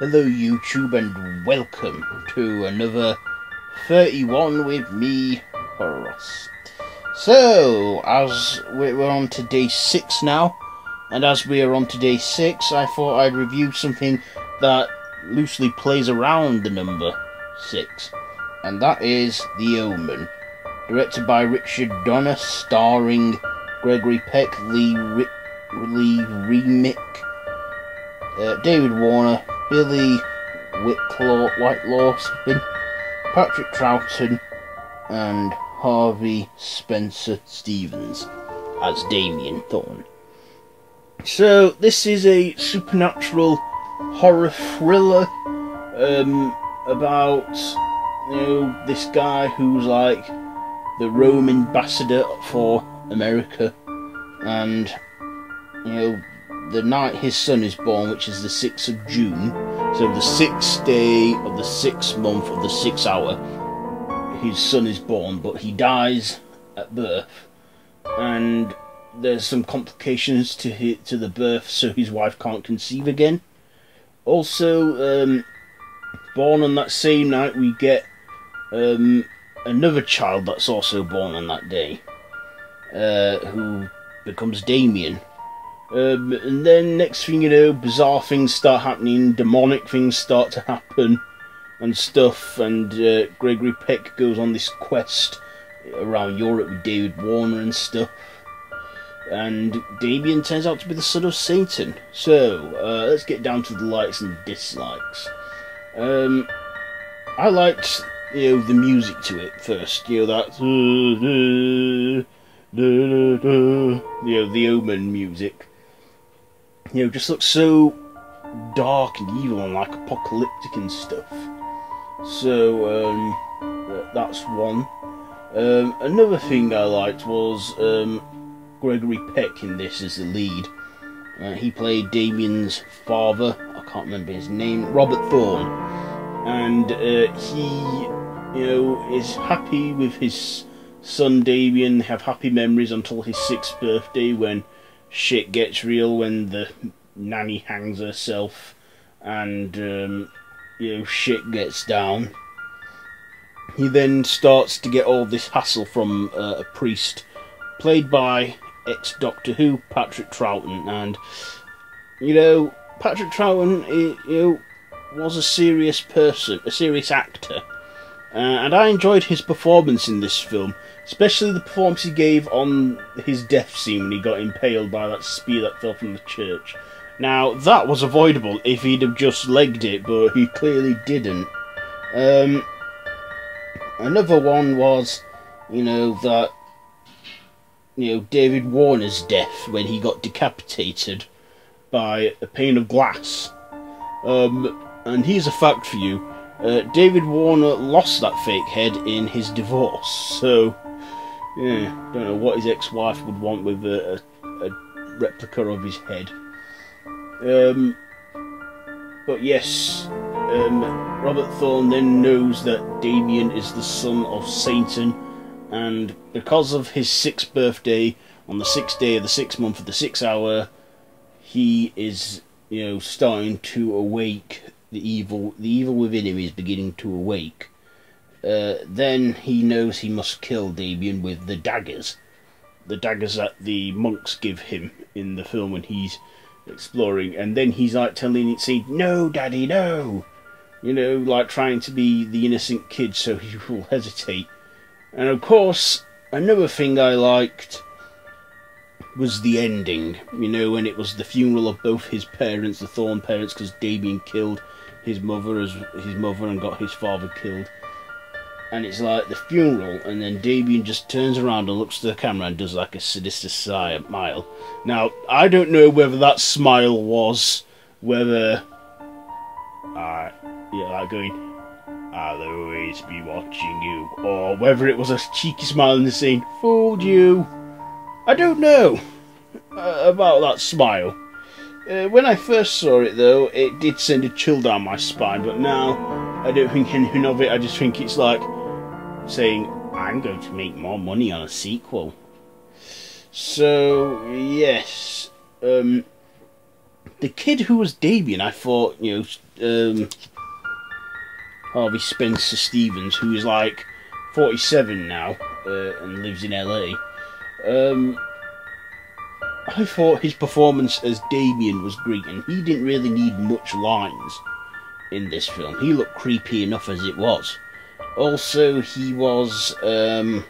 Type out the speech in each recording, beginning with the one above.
Hello YouTube and welcome to another 31 with me, Horos. So, as we're on to day 6 now, and as we are on to day 6, I thought I'd review something that loosely plays around the number 6, and that is The Omen. Directed by Richard Donner, starring Gregory Peck, Lee Remick, David Warner, Billy Whitelaw, Patrick Troughton, and Harvey Spencer Stevens as Damien Thorne. So this is a supernatural horror thriller about this guy who's like the Rome ambassador for America, and the night his son is born, which is the 6th of June, so the 6th day of the 6th month of the 6th hour, his son is born, but he dies at birth, and there's some complications to the birth, so his wife can't conceive again. Also, born on that same night, we get another child that's also born on that day, who becomes Damien. And then next thing you know, bizarre things start happening, demonic things start to happen and stuff, and Gregory Peck goes on this quest around Europe with David Warner and stuff, and Damien turns out to be the son of Satan. So let's get down to the likes and dislikes. I liked the music to it first, that the Omen music. Just looks so dark and evil and like apocalyptic and stuff. So that's one. Another thing I liked was Gregory Peck in this as the lead. He played Damien's father. I can't remember his name. Robert Thorne, and he, is happy with his son Damien. They have happy memories until his 6th birthday, when shit gets real, when the nanny hangs herself and shit gets down. He then starts to get all this hassle from a priest played by ex-Doctor Who Patrick Troughton, and Patrick Troughton was a serious person, a serious actor, and I enjoyed his performance in this film, especially the performance he gave on his death scene when he got impaled by that spear that fell from the church. Now, that was avoidable if he'd have just legged it, but he clearly didn't. Another one was, David Warner's death when he got decapitated by a pane of glass. And here's a fact for you. David Warner lost that fake head in his divorce, so don't know what his ex-wife would want with a replica of his head. But yes, Robert Thorne then knows that Damien is the son of Satan, and because of his 6th birthday, on the 6th day of the 6th month of the 6th hour, he is, starting to awake. The evil within him is beginning to awake. Then he knows he must kill Damien with the daggers that the monks give him in the film when he's exploring, and then he's like telling it, saying, "No, Daddy, no," like trying to be the innocent kid, so he will hesitate. And of course, another thing I liked was the ending, when it was the funeral of both his parents, the Thorne parents, because Damien killed his mother and got his father killed. And it's like the funeral, and then Damien just turns around and looks to the camera and does like a sinister smile. Now, I don't know whether that smile was whether like going, "I'll always be watching you," or whether it was a cheeky smile and saying, "Fooled you." I don't know about that smile. When I first saw it, though, it did send a chill down my spine, but now I don't think anything of it. I just think it's like saying, "I'm going to make more money on a sequel." So yes, the kid who was Damien, I thought, Harvey Spencer Stevens, who is like 47 now and lives in LA. I thought his performance as Damien was great, and he didn't really need much lines in this film. He looked creepy enough as it was. Also, he was, there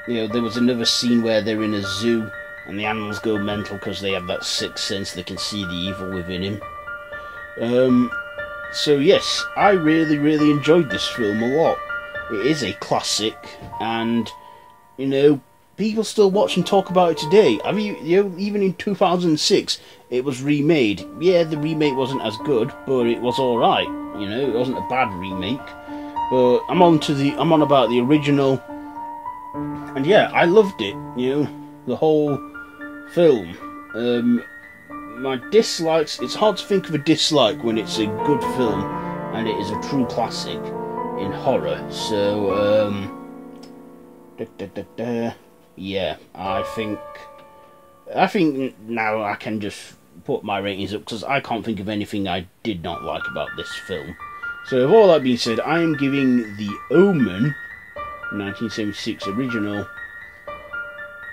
was another scene where they're in a zoo and the animals go mental because they have that sixth sense, they can see the evil within him. So yes, I really, really enjoyed this film a lot. It is a classic, and, people still watch and talk about it today. I mean, even in 2006, it was remade. Yeah, the remake wasn't as good, but it was alright. It wasn't a bad remake. But I'm on about the original, and yeah, I loved it. The whole film. My dislikes, it's hard to think of a dislike when it's a good film and it is a true classic in horror. So, yeah, I think now I can just put my ratings up, because I can't think of anything I did not like about this film. So with all that being said, I am giving the Omen 1976 original,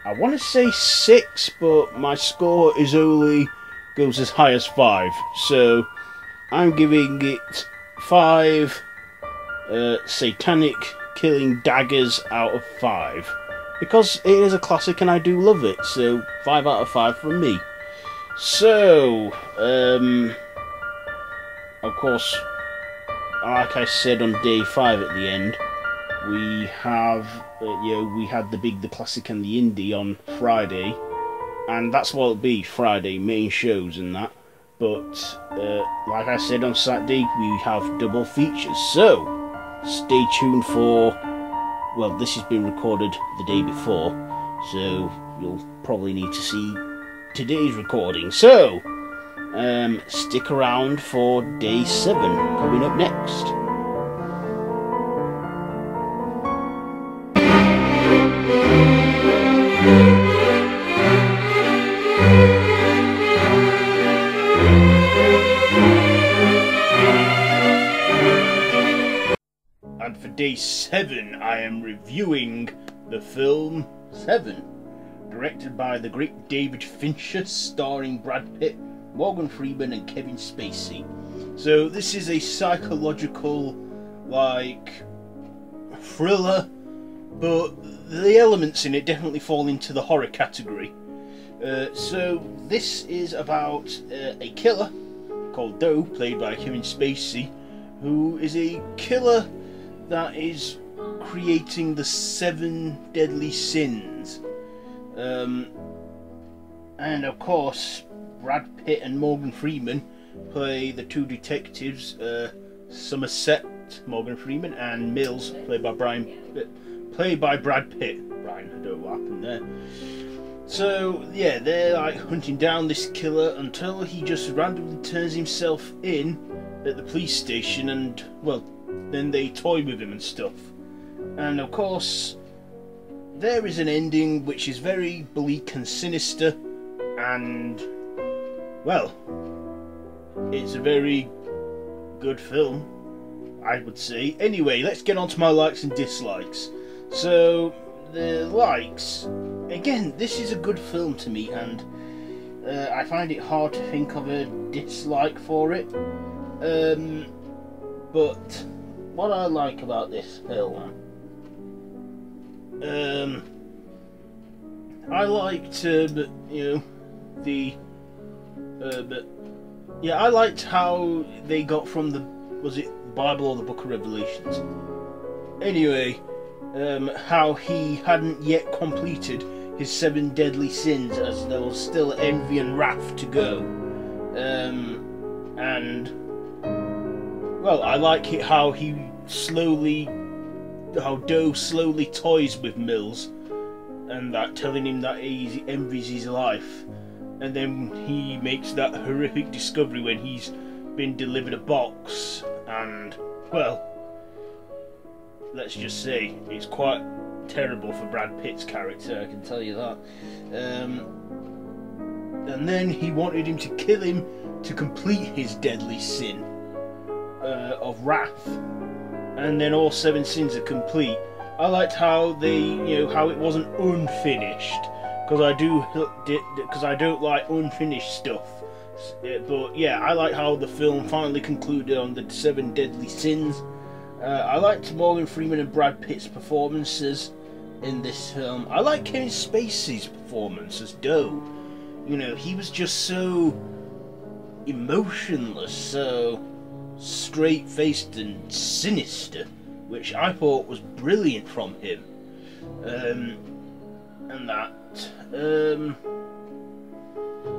I want to say 6, but my score goes as high as 5. So I'm giving it 5 satanic killing daggers out of 5. Because it is a classic and I do love it. So 5 out of 5 from me. So, of course, like I said on day 5 at the end, we have, we had the classic and the indie on Friday, and that's what it'll be, Friday, main shows and that. But, like I said on Saturday, we have double features, so stay tuned for, well, this has been recorded the day before, so you'll probably need to see today's recording. So, stick around for day 7 coming up next. And for day 7, I am reviewing the film 7, directed by the great David Fincher, starring Brad Pitt, Morgan Freeman and Kevin Spacey. So this is a psychological, thriller, but the elements in it definitely fall into the horror category. So this is about a killer called Doe, played by Kevin Spacey, who is a killer that is creating the 7 deadly sins. And of course, Brad Pitt and Morgan Freeman play the 2 detectives, Somerset, Morgan Freeman, and Mills, played by Brad Pitt. Brian, I don't know what happened there. So yeah, they're hunting down this killer until he just randomly turns himself in at the police station, and well, then they toy with him and stuff. And of course, there is an ending which is very bleak and sinister, and well, it's a very good film, I would say. Anyway, let's get on to my likes and dislikes. So, the likes. Again, this is a good film to me, and I find it hard to think of a dislike for it. But what I like about this film, I liked, I liked how they got from was it Bible or the Book of Revelations? Anyway, how he hadn't yet completed his 7 deadly sins, as there was still envy and wrath to go. And well, I like it how Doe slowly toys with Mills, and that telling him that he envies his life, and then he makes that horrific discovery when he's been delivered a box, and well, let's just say it's quite terrible for Brad Pitt's character, I can tell you that. and then he wanted him to kill him to complete his deadly sin of wrath, and then all 7 sins are complete. I liked how how it wasn't unfinished, because I don't like unfinished stuff. But yeah, I like how the film finally concluded on the 7 deadly sins. I liked Morgan Freeman and Brad Pitt's performances in this film. I like Kevin Spacey's performance as Doe. You know, he was just so emotionless, so straight-faced and sinister, which I thought was brilliant from him. And that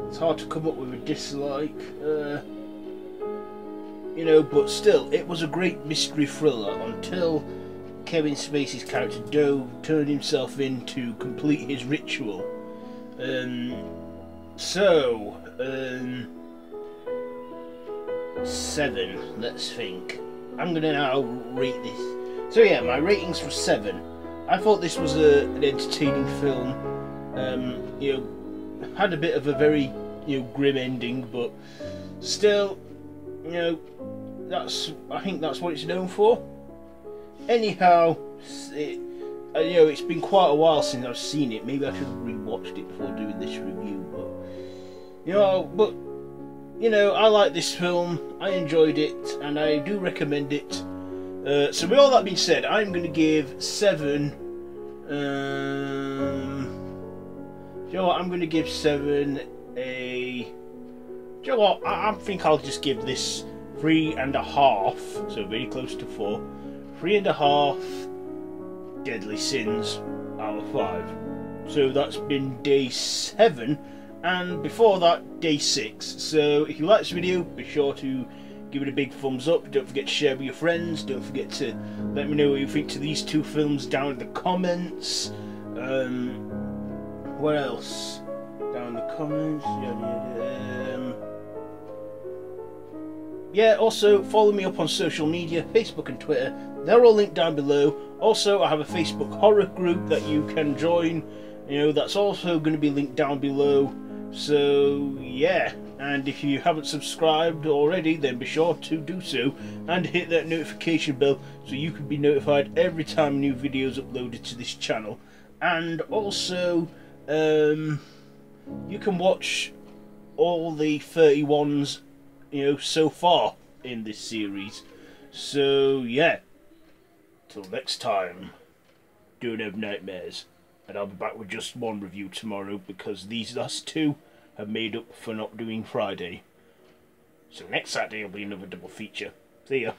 it's hard to come up with a dislike, you know, but still, it was a great mystery thriller until Kevin Spacey's character Doe turned himself in to complete his ritual. 7, let's think. I'm gonna now rate this. So yeah, my ratings were 7. I thought this was an entertaining film. You know, had a bit of a very grim ending, but still, you know, I think that's what it's known for. Anyhow, it's been quite a while since I've seen it. Maybe I should have rewatched it before doing this review. But I like this film. I enjoyed it, and I do recommend it. So with all that being said, I'm going to give 7. You know what? I'm going to give 7 a. Do you know what? I think I'll just give this 3.5. So very close to 4. 3.5 deadly sins out of 5. So that's been day 7, and before that, day 6. So if you like this video, be sure to give it a big thumbs up. Don't forget to share with your friends. Don't forget to let me know what you think to these 2 films down in the comments. What else? Down in the comments. Yeah, also follow me up on social media, Facebook and Twitter. They're all linked down below. Also, I have a Facebook horror group that you can join. That's also going to be linked down below. So yeah, and if you haven't subscribed already, then be sure to do so and hit that notification bell so you can be notified every time new videos uploaded to this channel. And also, you can watch all the 31s so far in this series. So yeah, till next time, don't have nightmares. And I'll be back with just 1 review tomorrow, because these last 2 have made up for not doing Friday. So next Saturday will be another double feature. See ya.